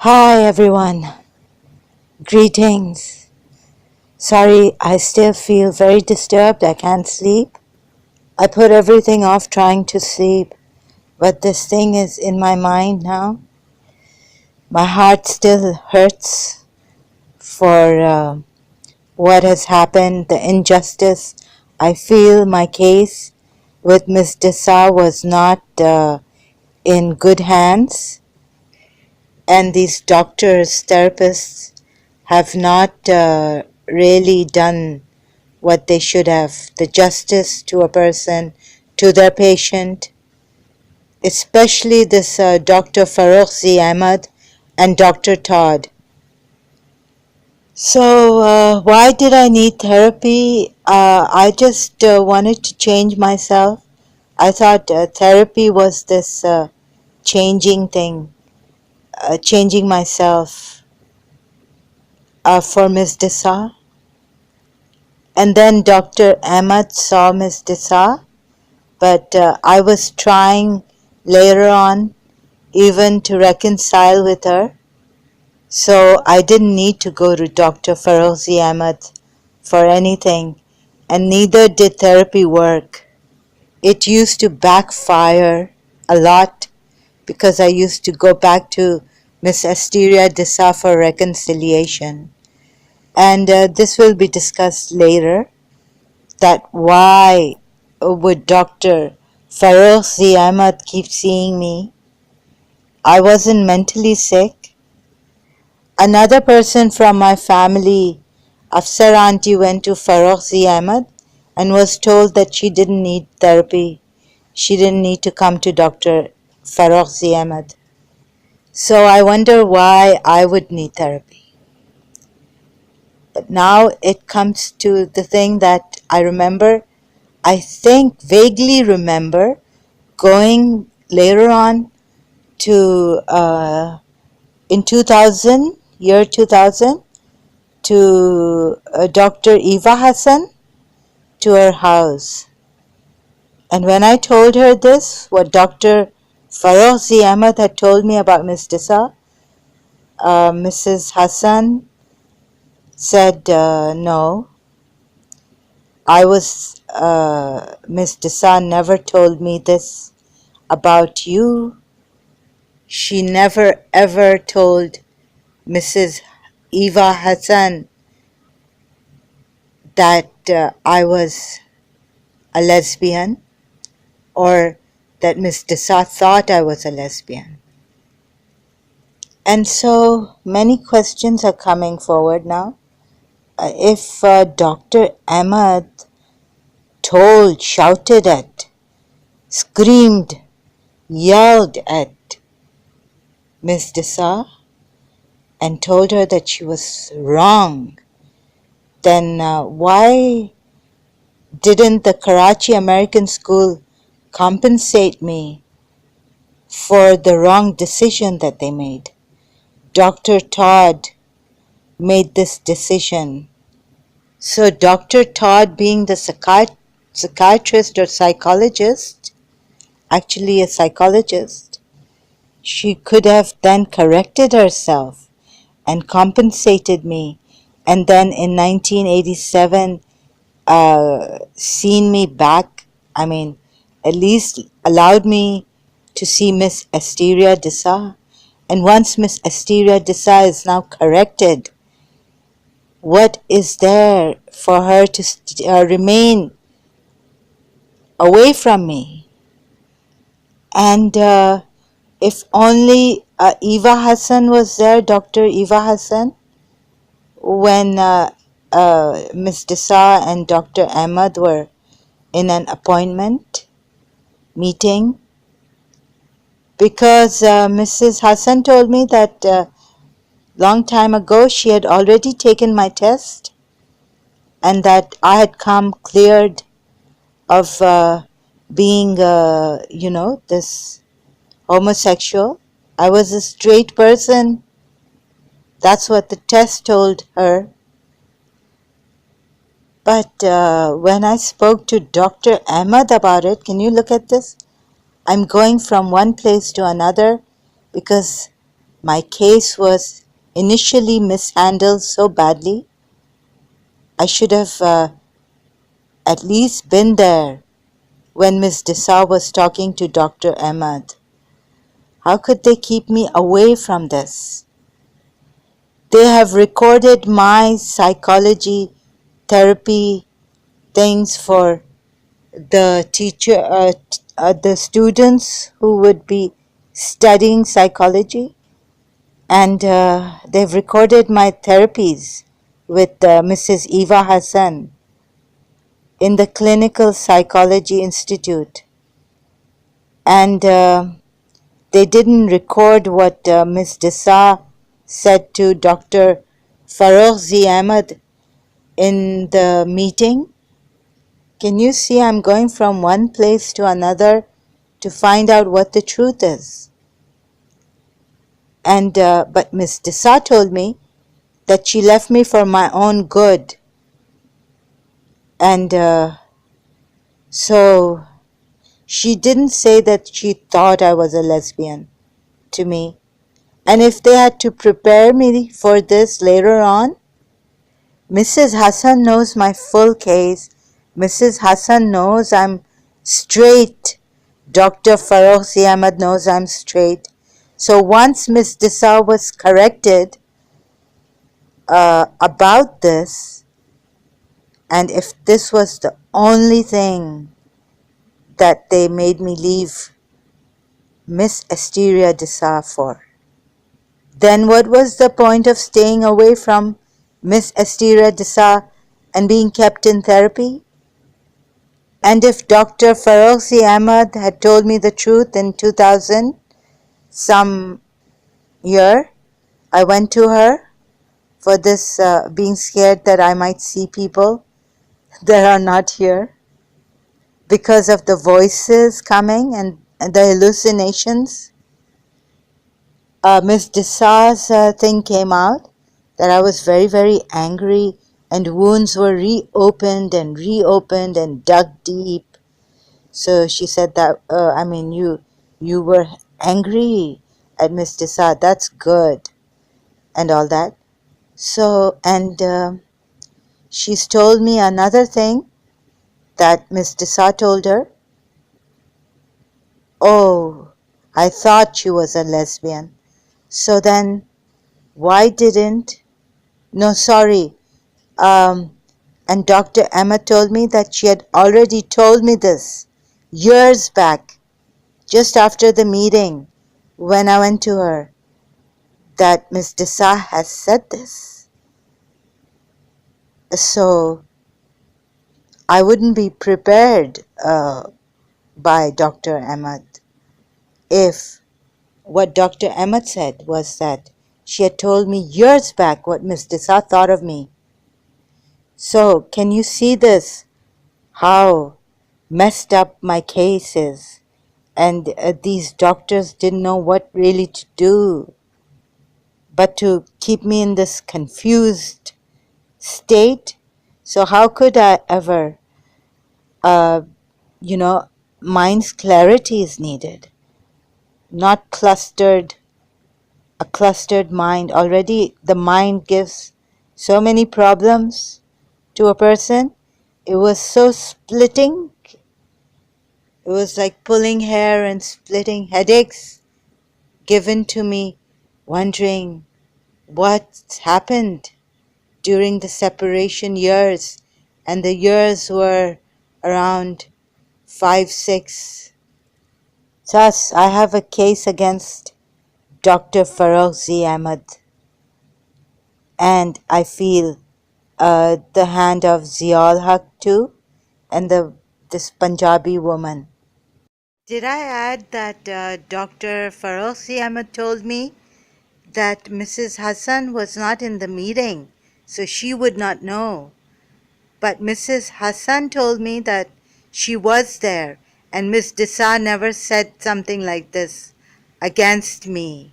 Hi everyone, greetings. Sorry, I still feel very disturbed. I can't sleep. I put everything off trying to sleep, but this thing is in my mind now. My heart still hurts for what has happened, the injustice. I feel my case with Miss Desa was not in good hands, and these doctors, therapists have not really done what they should have, the justice to a person, to their patient, especially this Dr. Farrukh Ahmad and Dr. Todd. So, why did I need therapy? I just wanted to change myself. I thought therapy was this changing thing, changing myself for Ms. Desa. And then Dr. Ahmad saw Ms. Desa, but I was trying later on even to reconcile with her. So I didn't need to go to Dr. Farrukh Ahmad for anything, and neither did therapy work. It used to backfire a lot because I used to go back to Miss Asteria Desa for reconciliation. And this will be discussed later, that why would Dr. Farrukh Ahmad keep seeing me? I wasn't mentally sick. Another person from my family, Afsar auntie, went to Farrukh Ahmad and was told that she didn't need therapy. She didn't need to come to Dr. Farrukh Ahmad. So I wonder why I would need therapy. But now it comes to the thing that I remember, I think vaguely remember going later on to in 2000, year 2000, to Dr. Eva Hassan, to her house. And when I told her this, what Dr. Farrukh Ahmad had told me about Miss Desa, Mrs. Hassan said, no, Miss Desa never told me this about you. She never ever told Mrs. Eva Hassan that I was a lesbian, or that Miss Desa thought I was a lesbian. And so many questions are coming forward now. If Dr. Ahmad told, shouted at, screamed, yelled at Miss Desa and told her that she was wrong, then why didn't the Karachi American School compensate me for the wrong decision that they made? Dr. Todd made this decision. So Dr. Todd, being the psychiatrist or psychologist, actually a psychologist, she could have then corrected herself and compensated me, and then in 1987 seen me back. I mean, at least allowed me to see Miss Asteria Desa. And once Miss Asteria Desa is now corrected, what is there for her to remain away from me? And if only Eva Hassan was there, Dr. Eva Hassan, when Miss Desa and Dr. Ahmad were in an appointment meeting, because Mrs. Hassan told me that long time ago she had already taken my test and that I had come cleared of being, this homosexual. I was a straight person. That's what the test told her. But when I spoke to Dr. Ahmad about it, can you look at this? I'm going from one place to another because my case was initially mishandled so badly. I should have at least been there when Miss Desa was talking to Dr. Ahmad. How could they keep me away from this? They have recorded my psychology therapy things for the students who would be studying psychology, and they've recorded my therapies with Mrs. Eva Hassan in the Clinical Psychology Institute, and they didn't record what Ms. Desa said to Dr. Farrukh Ahmad in the meeting. Can you see I'm going from one place to another to find out what the truth is? And but Miss Desa told me that she left me for my own good, and so she didn't say that she thought I was a lesbian to me. And if they had to prepare me for this later on, Mrs. Hassan knows my full case. Mrs. Hassan knows I'm straight. Dr. Farrukh Ahmad knows I'm straight. So once Miss Desa was corrected about this, and if this was the only thing that they made me leave Miss Asteria Desa for, then what was the point of staying away from Miss Asteria Desa and being kept in therapy? And if Dr. Farrukh Ahmad had told me the truth in 2000, some year, I went to her for this being scared that I might see people that are not here because of the voices coming and the hallucinations. Miss Desa's thing came out that I was very, very angry, and wounds were reopened and dug deep. So she said that, you were angry at Miss Desa. That's good, and all that. So, and she's told me another thing that Miss Desa told her. Oh, I thought she was a lesbian. So then, why didn't? No, sorry. And Dr. Emma told me that she had already told me this years back, just after the meeting, when I went to her, that Miss Desa has said this. So I wouldn't be prepared by Dr. Ahmad if what Dr. Ahmad said was that she had told me years back what Miss Desa thought of me. So, can you see this? How messed up my case is. And these doctors didn't know what really to do but to keep me in this confused state. So, how could I ever, uh, you know, mind's clarity is needed, not a clustered mind. Already the mind gives so many problems to a person. It was so splitting. It was like pulling hair and splitting headaches given to me, wondering what happened during the separation years. And the years were around 5, 6. Thus, I have a case against Dr. Farrukh Ahmad, and I feel the hand of Ziaul Haq too, and this Punjabi woman. Did I add that Dr. Farrukh Ahmad told me that Mrs. Hassan was not in the meeting, so she would not know. But Mrs. Hassan told me that she was there, and Miss Desa never said something like this against me.